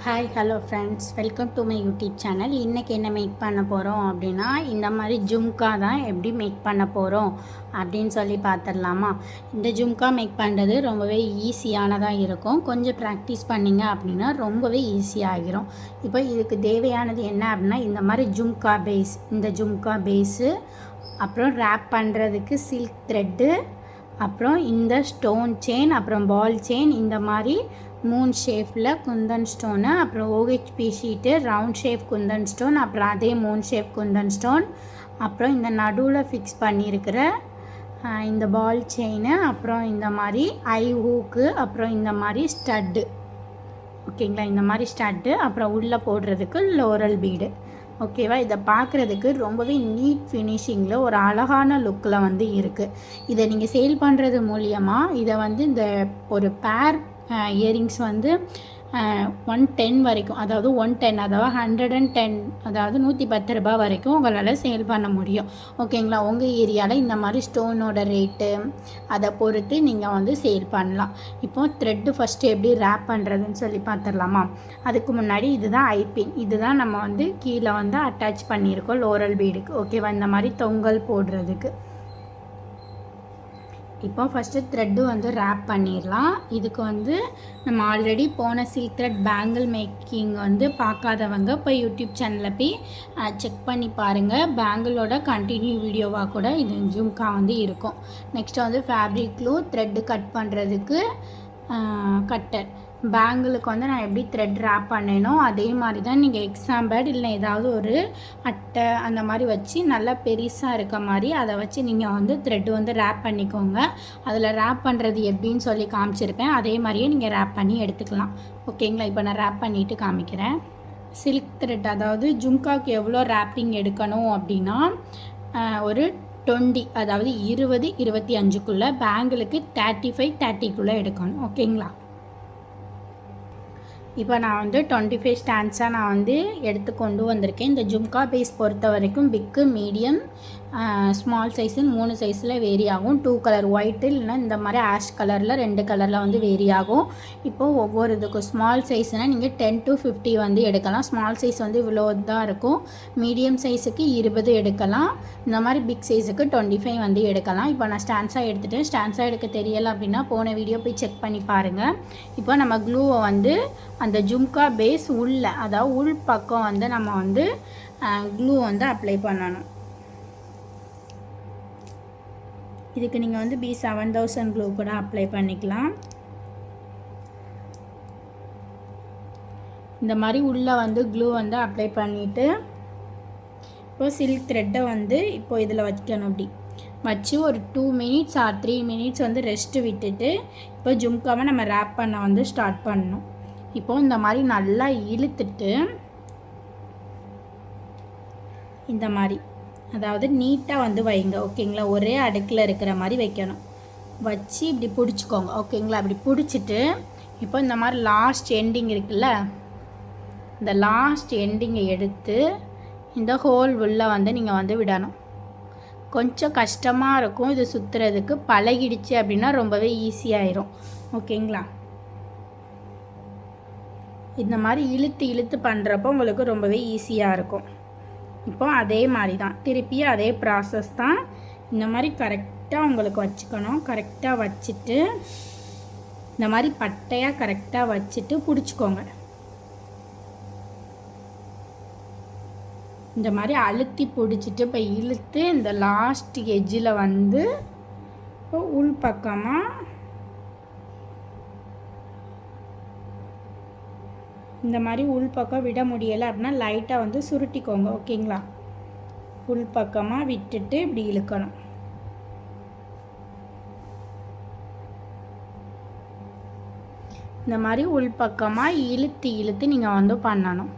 Hi hello friends, welcome to my YouTube channel. இன்றைக்கி என்ன make பண்ண போகிறோம் அப்படின்னா, இந்த மாதிரி ஜும்கா தான் எப்படி மேக் பண்ண போகிறோம் அப்படின்னு சொல்லி பார்த்துடலாமா. இந்த ஜும்கா மேக் பண்ணுறது ரொம்பவே ஈஸியானதாக இருக்கும். கொஞ்சம் ப்ராக்டிஸ் பண்ணிங்க அப்படின்னா ரொம்பவே ஈஸியாகிரும். இப்போ இதுக்கு தேவையானது என்ன அப்படின்னா, இந்த மாதிரி ஜும்கா பேஸ், இந்த ஜும்கா பேஸு, அப்புறம் ரேப் பண்ணுறதுக்கு சில்க் த்ரெட்டு, அப்புறம் இந்த ஸ்டோன் செயின், அப்புறம் பால் செயின், இந்த மாதிரி மூன் ஷேப்பில் குந்தன் ஸ்டோனு, அப்புறம் OHP sheet, round shape Kundan stone, அப்புறம் அதே மூன் ஷேப் குந்தன் ஸ்டோன், அப்புறம் இந்த நடுவில் ஃபிக்ஸ் பண்ணியிருக்கிற இந்த பால் செயினு, அப்புறம் இந்த மாதிரி ஐ ஹூக்கு, அப்புறம் இந்த மாதிரி ஸ்டட்டு, ஓகேங்களா, இந்த மாதிரி ஸ்டட்டு, அப்புறம் உள்ளே போடுறதுக்கு லோரல் பீடு. ஓகேவா, இதை பார்க்குறதுக்கு ரொம்பவே நீட் ஃபினிஷிங்கில் ஒரு அழகான லுக்கில் வந்து இருக்குது. இதை நீங்கள் சேல் பண்ணுறது மூலியமாக இதை வந்து இந்த ஒரு பேர் இயரிங்ஸ் வந்து 110 வரைக்கும், அதாவது 110, அதாவது 110, அதாவது 110 ரூபா வரைக்கும் உங்களால் சேல் பண்ண முடியும். ஓகேங்களா, உங்கள் ஏரியாவில் இந்த மாதிரி ஸ்டோனோட ரேட்டு அதை பொறுத்து நீங்கள் வந்து சேல் பண்ணலாம். இப்போ த்ரெட்டு ஃபஸ்ட்டு எப்படி ரேப் பண்ணுறதுன்னு சொல்லி பார்த்துடலாமா. அதுக்கு முன்னாடி இதுதான் ஐபின், இதுதான் நம்ம வந்து கீழே வந்து அட்டாச் பண்ணியிருக்கோம் லோரல் பீடுக்கு. ஓகேவா, இந்த மாதிரி தொங்கல் போடுறதுக்கு. இப்போ ஃபஸ்ட்டு த்ரெட்டு வந்து ரேப் பண்ணிடலாம். இதுக்கு வந்து நம்ம ஆல்ரெடி போன சில்க் த்ரெட் பேங்கிள் மேக்கிங் வந்து பார்க்காதவங்க இப்போ யூடியூப் சேனலில் போய் செக் பண்ணி பாருங்கள். பேங்கிளோட கண்டினியூ வீடியோவாக கூட இது ஜும்கா வந்து இருக்கும். நெக்ஸ்ட்டு வந்து ஃபேப்ரிக் க்ளூ, த்ரெட்டு கட் பண்ணுறதுக்கு கட்டர். பேங்கிளுக்கு வந்து நான் எப்படி த்ரெட் ரேப் பண்ணேனோ அதே மாதிரி தான் நீங்கள் எக்ஸாம் பேட் இல்லை ஏதாவது ஒரு அட்டை அந்த மாதிரி வச்சு நல்லா பெருசாக இருக்க மாதிரி அதை வச்சு நீங்கள் வந்து த்ரெட்டு வந்து ரேப் பண்ணிக்கோங்க. அதில் ரேப் பண்ணுறது எப்படின்னு சொல்லி காமிச்சிருப்பேன், அதே மாதிரியே நீங்கள் ரேப் பண்ணி எடுத்துக்கலாம். ஓகேங்களா, இப்போ நான் ரேப் பண்ணிவிட்டு காமிக்கிறேன். சில்க் த்ரெட், அதாவது ஜும்காவுக்கு எவ்வளோ ரேப்பிங் எடுக்கணும் அப்படின்னா ஒரு 20, அதாவது 20, 25க்குள்ளே, பேங்கிளுக்கு 35, 30க்குள்ளே எடுக்கணும். ஓகேங்களா, இப்போ நான் வந்து 25 ஸ்டாண்ட்ஸாக நான் வந்து எடுத்து கொண்டு வந்திருக்கேன். இந்த ஜும்கா பேஸ் பொறுத்த வரைக்கும் பிக்கு, மீடியம், ஸ்மால் சைஸுன்னு 3 சைஸில் வேரி ஆகும். 2 கலர் ஒயிட்டு இல்லைன்னா இந்த மாதிரி ஆஷ் கலரில் 2 கலரில் வந்து வேரி ஆகும். இப்போது ஒவ்வொரு இதுக்கும் ஸ்மால் சைஸ்னால் நீங்கள் 10 to 50 வந்து எடுக்கலாம். ஸ்மால் சைஸ் வந்து இவ்வளோ தான் இருக்கும். மீடியம் சைஸுக்கு 20 எடுக்கலாம். இந்த மாதிரி பிக் சைஸுக்கு 25 வந்து எடுக்கலாம். இப்போ நான் ஸ்டாண்ட்ஸாக எடுத்துகிட்டேன். ஸ்டாண்ட்ஸாக எடுக்க தெரியலை அப்படின்னா போன வீடியோ போய் செக் பண்ணி பாருங்கள். இப்போ நம்ம க்ளூவை வந்து அந்த ஜும்கா பேஸ் உள்ள, அதாவது உள் பக்கம் வந்து நம்ம வந்து க்ளூ வந்து அப்ளை பண்ணணும். இதுக்கு நீங்கள் வந்து B7000 க்ளூ கூட அப்ளை பண்ணிக்கலாம். இந்த மாதிரி உள்ளே வந்து க்ளூ வந்து அப்ளை பண்ணிவிட்டு இப்போ சில்க் த்ரெட்டை வந்து இப்போ இதில் வைக்கணும். அப்படி வச்சு ஒரு 2 minutes or 3 minutes வந்து ரெஸ்ட்டு விட்டுட்டு இப்போ ஜும்காவை நம்ம ரேப் பண்ண வந்து ஸ்டார்ட் பண்ணணும். இப்போது இந்த மாதிரி நல்லா இழுத்துட்டு இந்த மாதிரி, அதாவது நீட்டாக வந்து வைங்க. ஓகேங்களா, ஒரே அடுக்கில் இருக்கிற மாதிரி வைக்கணும். வச்சு இப்படி பிடிச்சிக்கோங்க. ஓகேங்களா, அப்படி பிடிச்சிட்டு இப்போ இந்த மாதிரி லாஸ்ட் எண்டிங் இருக்குல்ல, இந்த லாஸ்ட் எண்டிங்கை எடுத்து இந்த ஹோல் உள்ள வந்து நீங்கள் வந்து விடணும். கொஞ்சம் கஷ்டமாக இருக்கும் இது சுற்றுறதுக்கு. பழகிடுச்சு அப்படின்னா ரொம்பவே ஈஸியாயிரும். ஓகேங்களா, இந்த மாதிரி இழுத்து இழுத்து பண்ணுறப்போ உங்களுக்கு ரொம்பவே ஈஸியாக இருக்கும். இப்போ அதே மாதிரி தான் திருப்பியும் அதே ப்ராசஸ் தான். இந்த மாதிரி கரெக்டாக உங்களுக்கு வச்சுக்கணும். கரெக்டாக வச்சுட்டு இந்த மாதிரி பட்டையாக கரெக்டாக வச்சுட்டு பிடிச்சிக்கோங்க. இந்த மாதிரி அழுத்தி பிடிச்சிட்டு இப்போ இழுத்து இந்த லாஸ்ட் எட்ஜில் வந்து இப்போ உள் பக்கமாக இந்த மாதிரி உள் பக்கம் விட முடியலை அப்படின்னா லைட்டாக வந்து சுருட்டிக்கோங்க. ஓகேங்களா, உள் பக்கமாக விட்டுட்டு இப்படி இழுக்கணும். இந்த மாதிரி உள் பக்கமாக இழுத்து இழுத்து நீங்கள் வந்து பண்ணணும்.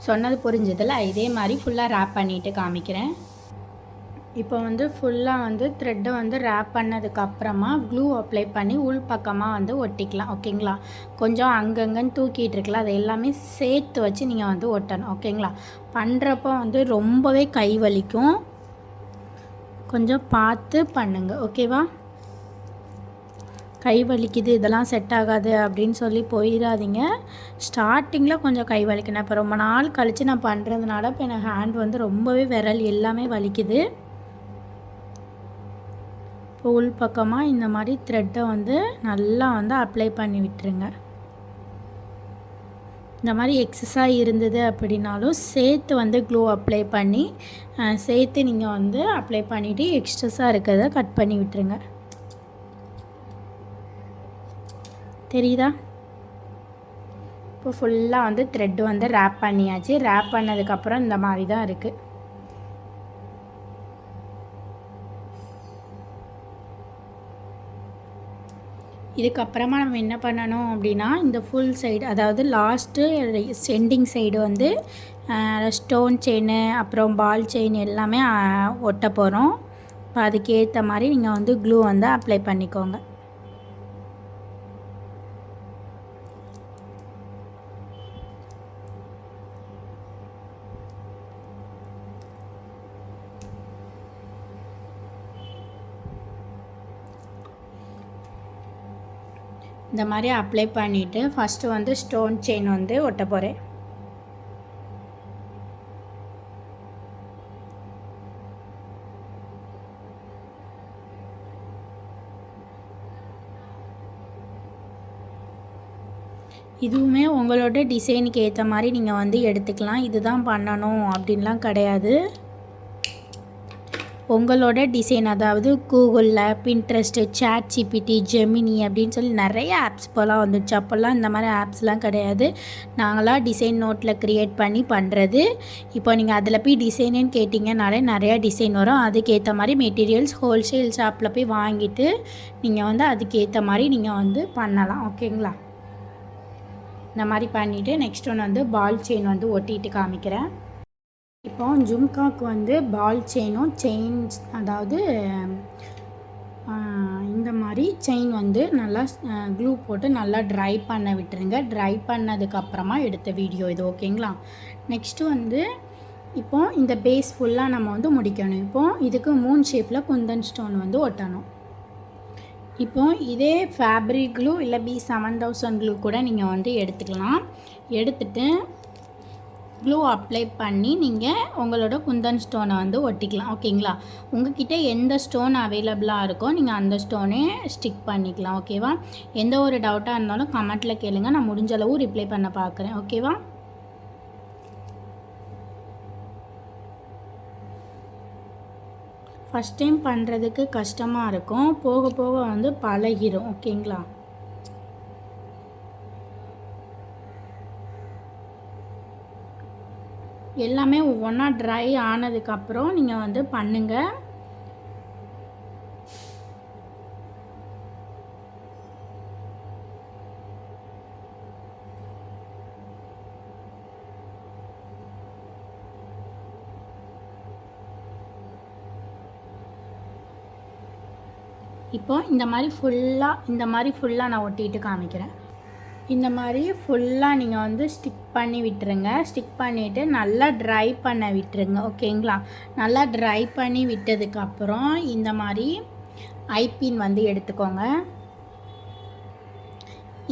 சொன்னது புரிஞ்சதில்ல. இதே மாதிரி ஃபுல்லாக ரேப் பண்ணிவிட்டு காமிக்கிறேன். இப்போ வந்து ஃபுல்லாக வந்து த்ரெட்டை வந்து ரேப் பண்ணதுக்கப்புறமா க்ளூ அப்ளை பண்ணி உள் பக்கமாக வந்து ஒட்டிக்கலாம். ஓகேங்களா, கொஞ்சம் அங்கங்கன்னு தூக்கிட்டு இருக்கலாம், அதை எல்லாமே சேர்த்து வச்சு நீங்கள் வந்து ஒட்டணும். ஓகேங்களா, பண்ணுறப்போ வந்து ரொம்பவே கை வலிக்கும், கொஞ்சம் பார்த்து பண்ணுங்கள். ஓகேவா, கை வலிக்குது இதெல்லாம் செட் ஆகாது அப்படின்னு சொல்லி போயிடாதீங்க. ஸ்டார்டிங்கில் கொஞ்சம் கை வலிக்கணும். இப்போ ரொம்ப நாள் கழித்து நான் பண்ணுறதுனால இப்போ எனக்கு ஹேண்ட் வந்து ரொம்பவே விரல் எல்லாமே வலிக்குது. இப்போ உள் பக்கமாக இந்த மாதிரி த்ரெட்டை வந்து நல்லா வந்து அப்ளை பண்ணி விட்டுருங்க. இந்த மாதிரி எக்ஸஸாக இருந்தது அப்படின்னாலும் சேர்த்து வந்து க்ளூ அப்ளை பண்ணி சேர்த்து நீங்கள் வந்து அப்ளை பண்ணிவிட்டு எக்ஸ்ட்ரஸாக இருக்கிறத கட் பண்ணி விட்டுருங்க. தெரியுதா? இப்போ ஃபுல்லாக வந்து த்ரெட்டு வந்து ரேப் பண்ணியாச்சு. ரேப் பண்ணதுக்கப்புறம் இந்த மாதிரி தான் இருக்குது. இதுக்கப்புறமா நம்ம என்ன பண்ணணும் அப்படின்னா இந்த ஃபுல் சைடு அதாவது லாஸ்ட்டு சென்டிங் சைடு வந்து ஸ்டோன் செயின் அப்புறம் பால் செயின் எல்லாமே ஒட்ட போகிறோம். இப்போ அதுக்கேற்ற மாதிரி நீங்கள் வந்து க்ளூ வந்து அப்ளை பண்ணிக்கோங்க. இந்த மாதிரி அப்ளை பண்ணிவிட்டு ஃபஸ்ட்டு வந்து ஸ்டோன் செயின் வந்து ஒட்ட போகிறேன். இதுவுமே உங்களோட டிசைனுக்கு ஏற்ற மாதிரி நீங்கள் வந்து எடுத்துக்கலாம். இதுதான் பண்ணணும் அப்படின்லாம் கிடையாது. உங்களோட டிசைன் அதாவது கூகுளில், பின்ட்ரெஸ்ட்டு, ChatGPT, ஜெமினி அப்படின்னு சொல்லி நிறைய ஆப்ஸ் இப்போலாம் வந்துடுச்சு. அப்போல்லாம் இந்த மாதிரி ஆப்ஸ்லாம் கிடையாது. நாங்களாம் டிசைன் நோட்டில் க்ரியேட் பண்ணி பண்ணுறது. இப்போ நீங்கள் அதில் போய் டிசைனுன்னு கேட்டிங்கனாலே நிறையா டிசைன் வரும். அதுக்கேற்ற மாதிரி மெட்டீரியல்ஸ் ஹோல்சேல் ஷாப்பில் போய் வாங்கிட்டு நீங்கள் வந்து அதுக்கேற்ற மாதிரி நீங்கள் வந்து பண்ணலாம். ஓகேங்களா? இந்த மாதிரி பண்ணிவிட்டு நெக்ஸ்ட் ஒன்று வந்து பால் செயின் வந்து ஒட்டிட்டு காமிக்கிறேன். இப்போ ஜும்காவுக்கு வந்து பால் செயினும் அதாவது இந்த மாதிரி செயின் வந்து நல்லா க்ளூ போட்டு நல்லா ட்ரை பண்ண விட்டுருங்க. ட்ரை பண்ணதுக்கப்புறமா எடுத்த வீடியோ இது. ஓகேங்களா? நெக்ஸ்ட்டு வந்து இப்போது இந்த பேஸ் ஃபுல்லாக நம்ம வந்து முடிக்கணும். இப்போது இதுக்கு மூன் ஷேப்பில் குந்தன் ஸ்டோன் வந்து ஒட்டணும். இப்போது இதே ஃபேப்ரிக் க்ளூ இல்லை B7000 க்ளூ கூட நீங்கள் வந்து எடுத்துக்கலாம். எடுத்துகிட்டு க்ளூ அப்ளை பண்ணி நீங்கள் உங்களோட குந்தன் ஸ்டோனை வந்து ஒட்டிக்கலாம். ஓகேங்களா? உங்கள்கிட்ட எந்த ஸ்டோன் அவைலபிளாக இருக்கோ நீங்கள் அந்த ஸ்டோனே ஸ்டிக் பண்ணிக்கலாம். ஓகேவா? எந்த ஒரு டவுட்டாக இருந்தாலும் கமெண்ட்டில் கேளுங்க. நான் முடிஞ்ச அளவு ரிப்ளை பண்ண பார்க்குறேன். ஓகேவா? ஃபஸ்ட் டைம் பண்ணுறதுக்கு கஷ்டமாக இருக்கும். போக போக வந்து பழகிடும். ஓகேங்களா? எல்லாமே ஒவ்வொன்றா ட்ரை ஆனதுக்கப்புறம் நீங்கள் வந்து பண்ணுங்கள். இப்போ இந்த மாதிரி ஃபுல்லாக நான் ஒட்டிட்டு காமிக்கிறேன். இந்த மாதிரி ஃபுல்லாக நீங்கள் வந்து ஸ்டிக் பண்ணி விட்டுருங்க. ஸ்டிக் பண்ணிவிட்டு நல்லா ட்ரை பண்ண விட்டுருங்க. ஓகேங்களா? நல்லா ட்ரை பண்ணி விட்டதுக்கப்புறம் இந்த மாதிரி ஐபின் வந்து எடுத்துக்கோங்க.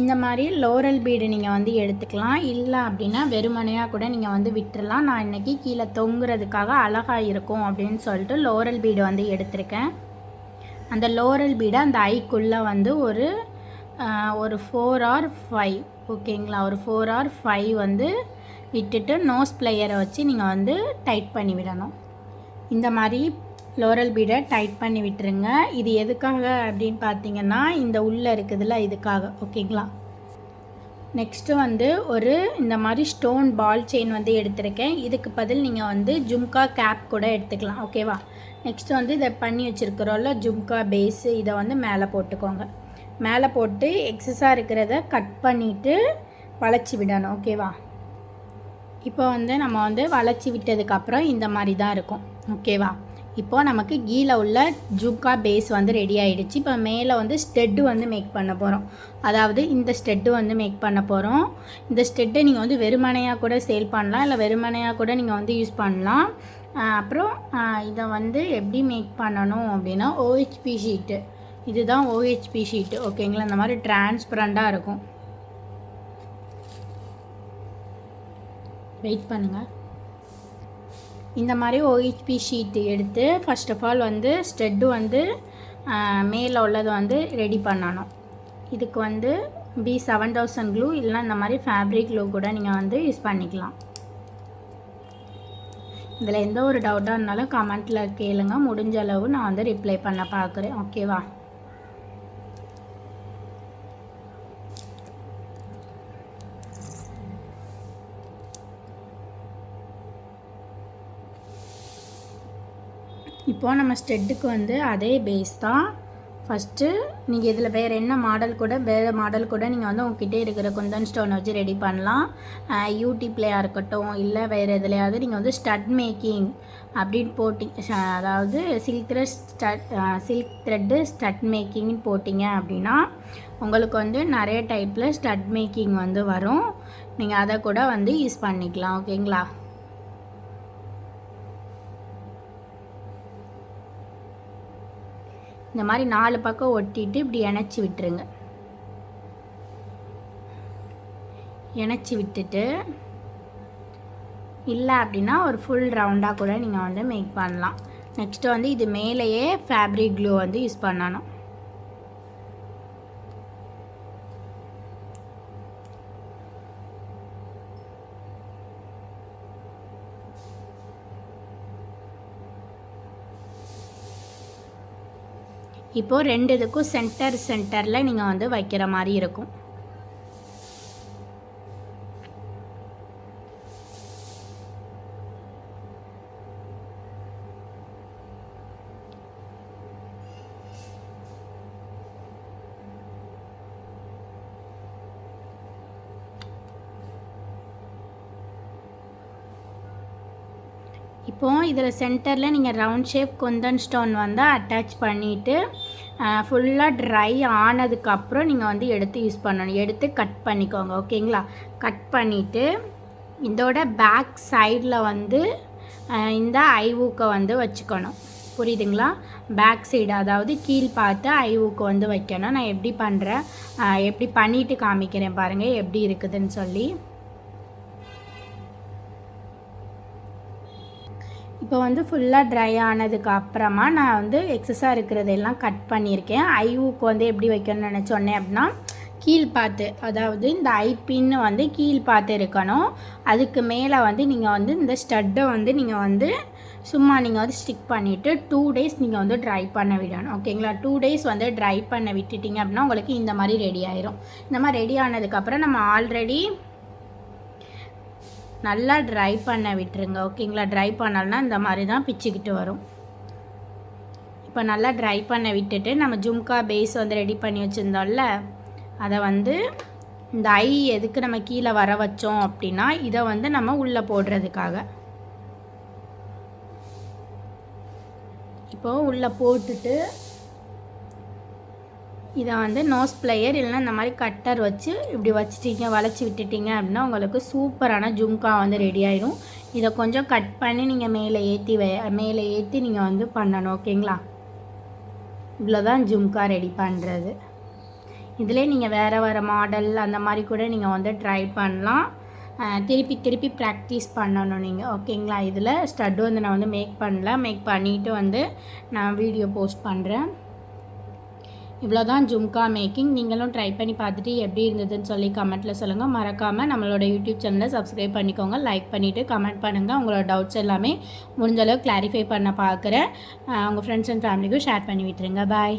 இந்த மாதிரி லோரல் பீடு நீங்கள் வந்து எடுத்துக்கலாம். இல்லை அப்படின்னா வெறுமனையாக கூட நீங்கள் வந்து விட்டுறலாம். நான் இன்றைக்கி கீழே தொங்குறதுக்காக அழகாக இருக்கும் அப்படின்னு சொல்லிட்டு லோரல் பீடு வந்து எடுத்திருக்கேன். அந்த லோரல் பீடை அந்த ஐக்குள்ளே வந்து ஒரு 4 or 5 ஓகேங்களா? ஒரு 4 or 5 வந்து விட்டுட்டு நோஸ் ப்ளையரை வச்சு நீங்கள் வந்து டைட் பண்ணி விடணும். இந்த மாதிரி லோரல் பீடை டைட் பண்ணி விட்டுருங்க. இது எதுக்காக அப்படின்னு பார்த்தீங்கன்னா இந்த உள்ளே இருக்குதுல்ல இதுக்காக. ஓகேங்களா? நெக்ஸ்ட்டு வந்து இந்த மாதிரி ஸ்டோன் பால் செயின் வந்து எடுத்திருக்கேன். இதுக்கு பதில் நீங்கள் வந்து ஜும்கா கேப் கூட எடுத்துக்கலாம். ஓகேவா? நெக்ஸ்ட்டு வந்து இதை பண்ணி வச்சுருக்கிறோம்ல ஜும்கா பேஸு, இதை வந்து மேலே போட்டுக்கோங்க. மேலே போட்டு எக்ஸஸாக இருக்கிறத கட் பண்ணிவிட்டு வளைச்சி விடணும். ஓகேவா? இப்போ வந்து நம்ம வந்து வளைச்சி விட்டதுக்கப்புறம் இந்த மாதிரி தான் இருக்கும். ஓகேவா? இப்போது நமக்கு கீழே உள்ள ஜும்கா பேஸ் வந்து ரெடி ஆகிடுச்சு. இப்போ மேலே வந்து ஸ்டெட்டு வந்து மேக் பண்ண போகிறோம். அதாவது இந்த ஸ்டெட்டு வந்து மேக் பண்ண போகிறோம். இந்த ஸ்டெட்டை நீங்கள் வந்து வெறுமனையாக கூட சேல் பண்ணலாம், இல்லை வெறுமனையாக கூட நீங்கள் வந்து யூஸ் பண்ணலாம். அப்புறம் இதை வந்து எப்படி மேக் பண்ணணும் அப்படின்னா OHP ஷீட்டு இதுதான் OHP ஷீட்டு ஓகேங்களா. இந்த மாதிரி டிரான்ஸ்பரண்டாக இருக்கும். வெயிட் பண்ணுங்கள். இந்த மாதிரி OHP ஷீட்டு எடுத்து ஃபர்ஸ்ட் ஆஃப் ஆல் வந்து ஸ்டெட்டு வந்து மேலே உள்ளது வந்து ரெடி பண்ணணும். இதுக்கு வந்து B7000 க்ளூ இல்லைனா இந்த மாதிரி ஃபேப்ரிக் க்ளூ கூட நீங்கள் வந்து யூஸ் பண்ணிக்கலாம். இதில் எந்த ஒரு டவுட்டாக இருந்தாலும் கமெண்ட்டில் கேளுங்க, முடிஞ்ச அளவு நான் வந்து ரிப்ளை பண்ண பார்க்குறேன். ஓகேவா? இப்போது நம்ம ஸ்டெட்டுக்கு வந்து அதே பேஸ் தான். ஃபஸ்ட்டு நீங்கள் இதில் வேறு என்ன மாடல் கூட நீங்கள் வந்து உங்ககிட்டே இருக்கிற குந்தன் ஸ்டோனை வச்சு ரெடி பண்ணலாம். யூடியூப்லையாக இருக்கட்டும் இல்லை வேறு எதுலையாவது நீங்கள் வந்து ஸ்டட் மேக்கிங் அப்படின்னு அதாவது சில்க் த்ரெட்டு ஸ்டட் மேக்கிங்னு போட்டிங்க அப்படின்னா உங்களுக்கு வந்து நிறைய டைப்பில் ஸ்டட் மேக்கிங் வந்து வரும். நீங்கள் அதை கூட வந்து யூஸ் பண்ணிக்கலாம். ஓகேங்களா? இந்த மாதிரி 4 பக்கம் ஒட்டிட்டு இப்படி இணைச்சி விட்டுருங்க. இணைச்சி விட்டுட்டு இல்லை அப்படின்னா ஒரு ஃபுல் ரவுண்டாக கூட நீங்கள் வந்து மேக் பண்ணலாம். நெக்ஸ்ட்டு வந்து இது மேலேயே ஃபேப்ரிக் க்ளூ வந்து யூஸ் பண்ணணும். இப்போது 2 இதுக்கும் சென்டரில் நீங்கள் வந்து வைக்கிற மாதிரி இருக்கும். இப்போது இதில் சென்டரில் நீங்கள் ரவுண்ட் ஷேப் குந்தன் ஸ்டோன் வந்து அட்டாச் பண்ணிவிட்டு ஃபுல்லாக ட்ரை ஆனதுக்கப்புறம் நீங்கள் வந்து எடுத்து யூஸ் பண்ணணும். எடுத்து கட் பண்ணிக்கோங்க. ஓகேங்களா? கட் பண்ணிவிட்டு இதோட பேக் சைடில் வந்து இந்த ஐவூக்கை வந்து வச்சுக்கணும். புரியுதுங்களா? பேக் சைடு அதாவது கீழ் பார்த்து ஐவூக்கை வந்து வைக்கணும். நான் எப்படி பண்ணுறேன், எப்படி பண்ணிவிட்டு காமிக்கிறேன் பாருங்கள் எப்படி இருக்குதுன்னு சொல்லி. இப்போ வந்து ஃபுல்லாக ட்ரை ஆனதுக்கு அப்புறமா நான் வந்து எக்ஸஸாக இருக்கிறதெல்லாம் கட் பண்ணியிருக்கேன். ஐவுக்கு வந்து எப்படி வைக்கணும்னு நினச்சோன்னே அப்படின்னா கீழ் பார்த்து, அதாவது இந்த ஐப்பின்னு வந்து கீழ் பார்த்து இருக்கணும். அதுக்கு மேலே வந்து நீங்கள் வந்து இந்த ஸ்டட்டை வந்து நீங்கள் வந்து சும்மா நீங்கள் வந்து ஸ்டிக் பண்ணிவிட்டு 2 days நீங்கள் வந்து ட்ரை பண்ண விடணும். ஓகேங்களா? 2 days வந்து ட்ரை பண்ண விட்டுட்டிங்க அப்படின்னா உங்களுக்கு இந்த மாதிரி ரெடி ஆயிரும். இந்த மாதிரி ரெடி ஆனதுக்கப்புறம் நம்ம ஆல்ரெடி நல்லா ட்ரை பண்ண விட்டுருங்க. ஓகேங்களா? ட்ரை பண்ணலன்னா இந்த மாதிரி தான் பிச்சுக்கிட்டு வரும். இப்போ நல்லா ட்ரை பண்ண விட்டுட்டு நம்ம ஜும்கா பேஸ் வந்து ரெடி பண்ணி வச்சுருந்தோம்ல, அதை வந்து இந்த ஐ எதுக்கு நம்ம கீழே வர வச்சோம் அப்படின்னா இதை வந்து நம்ம உள்ளே போடுறதுக்காக. இப்போது உள்ளே போட்டுட்டு இதை வந்து நோஸ் பிளேயர் இல்லைனா இந்த மாதிரி கட்டர் வச்சு இப்படி வச்சுட்டிங்க, வளைச்சி விட்டுட்டிங்க அப்படின்னா உங்களுக்கு சூப்பரான ஜும்கா வந்து ரெடி ஆயிடும். இதை கொஞ்சம் கட் பண்ணி நீங்கள் மேலே ஏற்றி நீங்கள் வந்து பண்ணணும். ஓகேங்களா? இவ்வளோதான் ஜும்கா ரெடி பண்ணுறது. இதிலே நீங்கள் வேறு மாடல் அந்த மாதிரி கூட நீங்கள் வந்து ட்ரை பண்ணலாம். திருப்பி ப்ராக்டிஸ் பண்ணணும் நீங்கள். ஓகேங்களா? இதில் ஸ்டட்டு வந்து நான் வந்து மேக் பண்ணிவிட்டு வந்து நான் வீடியோ போஸ்ட் பண்ணுறேன். இவ்வளோதான் ஜும்கா மேக்கிங். நீங்களும் ட்ரை பண்ணி பார்த்துட்டு எப்படி இருந்ததுன்னு சொல்லி கமெண்ட்டில் சொல்லுங்கள். மறக்காமல் நம்மளோட யூடியூப் சேனலை சப்ஸ்கிரைப் பண்ணிக்கோங்க. லைக் பண்ணிவிட்டு கமெண்ட் பண்ணுங்கள். உங்களோட டவுட்ஸ் எல்லாமே முடிஞ்சளவு கிளாரிஃபை பண்ண பார்க்குறேன். உங்கள் ஃப்ரெண்ட்ஸ் அண்ட் ஃபேமிலிக்கும் ஷேர் பண்ணி விட்டுருங்க. பாய்.